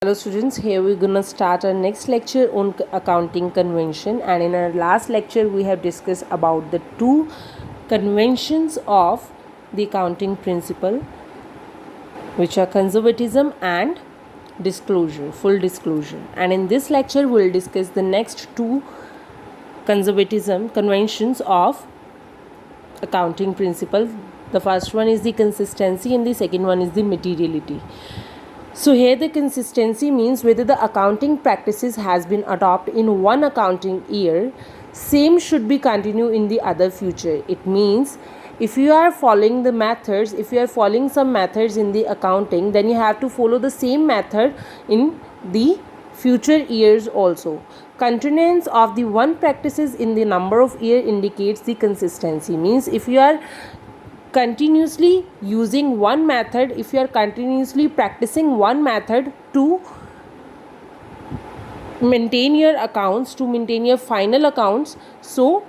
Hello students, here we're gonna start our next lecture on accounting convention, and in our last lecture we have discussed about the two conventions of the accounting principle, which are conservatism and disclosure, full disclosure. And in this lecture we'll discuss the next two conventions of accounting principle. The first one is the consistency and the second one is the materiality. So here the consistency means whether the accounting practices has been adopted in one accounting year, same should be continued in the other future. It means if you are following the methods, if you are following some methods in the accounting, then you have to follow the same method in the future years also. Continuance of the one practices in the number of year indicates the consistency. Means if you are continuously using one method, if you are continuously practicing one method to maintain your accounts, to maintain your final accounts, so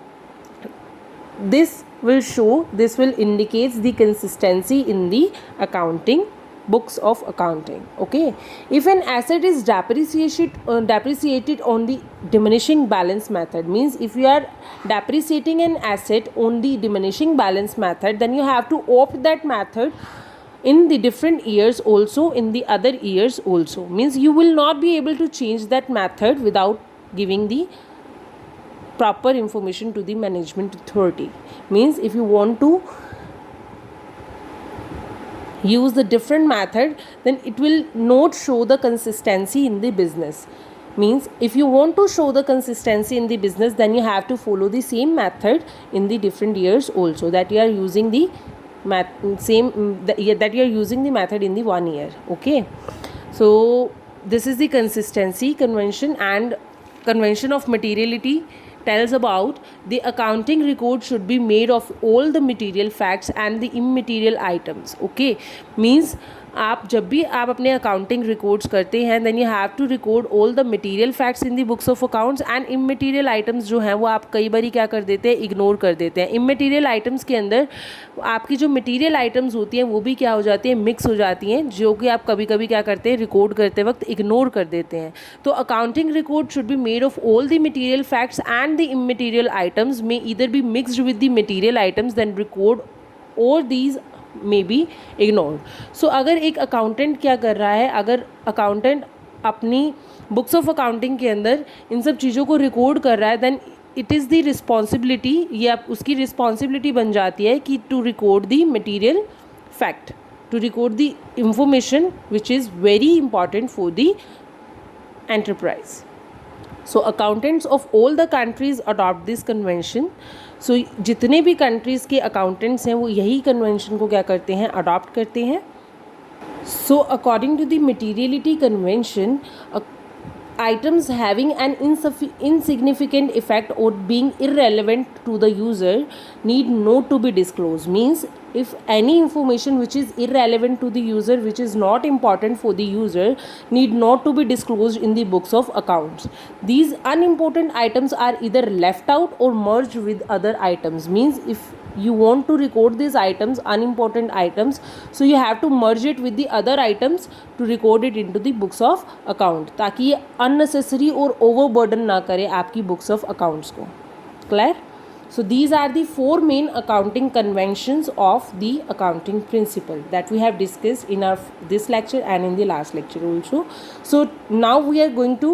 this will indicate the consistency in the accounting books of accounting. Okay, if an asset is depreciated on the diminishing balance method, means if you are depreciating an asset on the diminishing balance method, then you have to opt that method in the different years also, in the other years also. Means you will not be able to change that method without giving the proper information to the management authority. Means if you want to use the different method, then it will not show the consistency in the business. Means if you want to show the consistency in the business, then you have to follow the same method in the different years also, that you are using the that you are using the method in the 1 year. Okay, so this is the consistency convention. And convention of materiality tells about the accounting record should be made of all the material facts and the immaterial items. Okay, means आप जब भी आप अपने accounting records करते हैं, then you have to record all the material facts in the books of accounts, and immaterial items जो हैं वो आप कई बार क्या कर देते हैं, इग्नोर कर देते हैं. इमटेरियल आइटम्स के अंदर आपकी जो मटेरियल आइटम्स होती हैं वो भी क्या हो जाती हैं, मिक्स हो जाती हैं, जो कि आप कभी कभी क्या करते हैं, रिकॉर्ड करते वक्त इग्नोर कर देते हैं. तो accounting record should be made of all the material facts and the immaterial items may either be mixed with the material items, then record or these may be ignored. So अगर एक accountant क्या कर रहा है, अगर accountant अपनी books of accounting के अंदर इन सब चीज़ों को रिकॉर्ड कर रहा है, then it is the responsibility, ये आप उसकी रिस्पॉन्सिबिलिटी बन जाती है कि to record the material fact, to record the information which is very important for the enterprise. So accountants of all the countries adopt this convention. So जितने भी countries के अकाउंटेंट्स हैं वो यही कन्वेंशन को क्या करते हैं, अडॉप्ट करते हैं. So according to the materiality convention, items having an insignificant effect or being irrelevant to the user need not to be disclosed. Means if any information which is irrelevant to the user, which is not important for the user, need not to be disclosed in the books of accounts. These unimportant items are either left out or merged with other items. Means if you want to record these items, unimportant items, so you have to merge it with the other items to record it into the books of account, ताकि ये unnecessary और overburden ना करे आपकी books of accounts को. Clear? So these are the four main accounting conventions of the accounting principle that we have discussed in our this lecture and in the last lecture also. So now we are going to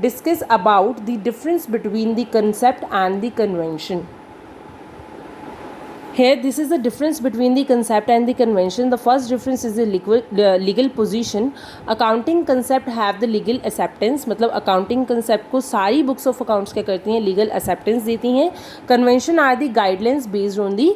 discuss about the difference between the concept and the convention. Here this is the difference between the concept and the convention. The first difference is the legal position. Accounting concept have the legal acceptance, मतलब accounting concept को सारी books of accounts क्या करती हैं, legal acceptance देती हैं. Convention are the guidelines based on the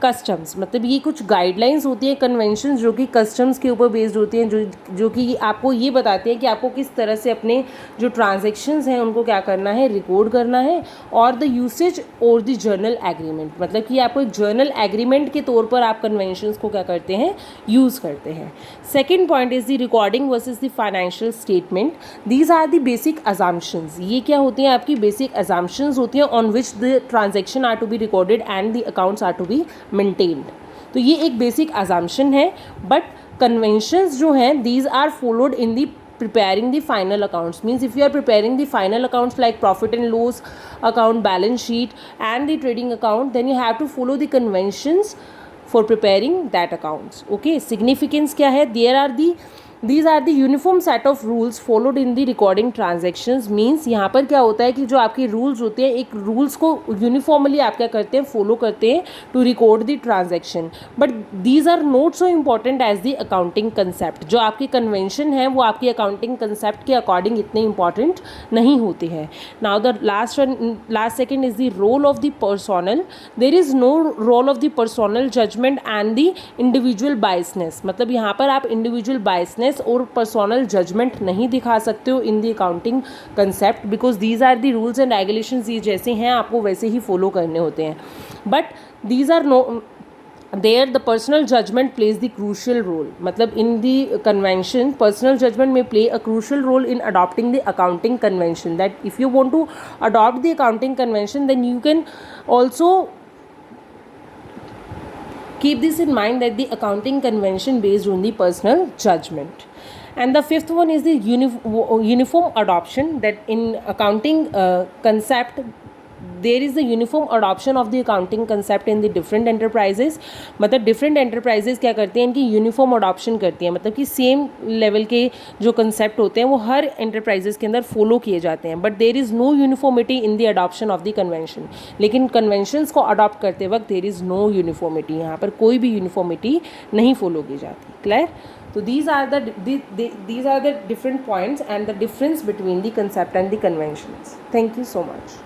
customs, मतलब ये कुछ गाइडलाइंस होती हैं, कन्वेंशंस जो कि कस्टम्स के ऊपर बेस्ड होती हैं, जो कि आपको ये बताती हैं कि आपको किस तरह से अपने जो ट्रांजैक्शंस हैं उनको क्या करना है, रिकॉर्ड करना है. और द यूसेज और द जर्नल एग्रीमेंट, मतलब कि आपको एक जर्नल एग्रीमेंट के तौर पर आप कन्वेंशंस को क्या करते हैं, यूज़ करते हैं. Second point is the recording versus the financial statement. These are the basic assumptions. ये क्या होती हैं, आपकी बेसिक अजम्पशंस होती हैं on which the transaction are to be recorded and the accounts are to be maintained. तो ये एक बेसिक अजम्पशन है. बट कन्वेंशंस जो हैं, these are followed in the preparing the final accounts. Means if you are preparing the final accounts like profit and loss account, balance sheet and the trading account, then you have to follow the conventions for preparing that accounts. Okay, significance क्या है? These are the uniform set of rules followed in the recording transactions. Means यहाँ पर क्या होता है कि जो आपके rules होते हैं, एक rules को uniformly आप क्या करते हैं, follow करते हैं to record the transaction. But these are not so important as the accounting concept. जो आपकी convention है वो आपकी accounting concept के according इतने important नहीं होते हैं. Now the last second is the role of the personnel. There is no role of the personal judgment and the individual biasness. मतलब यहाँ पर आप individual biasness और पर्सनल जजमेंट नहीं दिखा सकते हो in the accounting concept, because these are the rules and regulations. ये जैसे हैं आपको वैसे ही फॉलो करने होते हैं. But these are no there the personal judgment plays the crucial role. मतलब in the convention personal judgment में play a crucial role in adopting the accounting convention. That if you want to adopt the accounting convention then you can also keep this in mind that the accounting convention based on the personal judgment. And the fifth one is the uniform adoption, that in accounting concept there is the uniform adoption of the accounting concept in the different enterprises. मतलब different enterprises क्या करते हैं, इनकी uniform adoption करती हैं. मतलब कि same level के जो concept होते हैं वो हर enterprises के अंदर follow किए जाते हैं. But there is no uniformity in the adoption of the convention. लेकिन conventions को adopt करते वक्त there is no uniformity. यहाँ पर कोई भी uniformity नहीं follow की जाती. Clear? So these are the different points and the difference between the concept and the conventions. Thank you so much.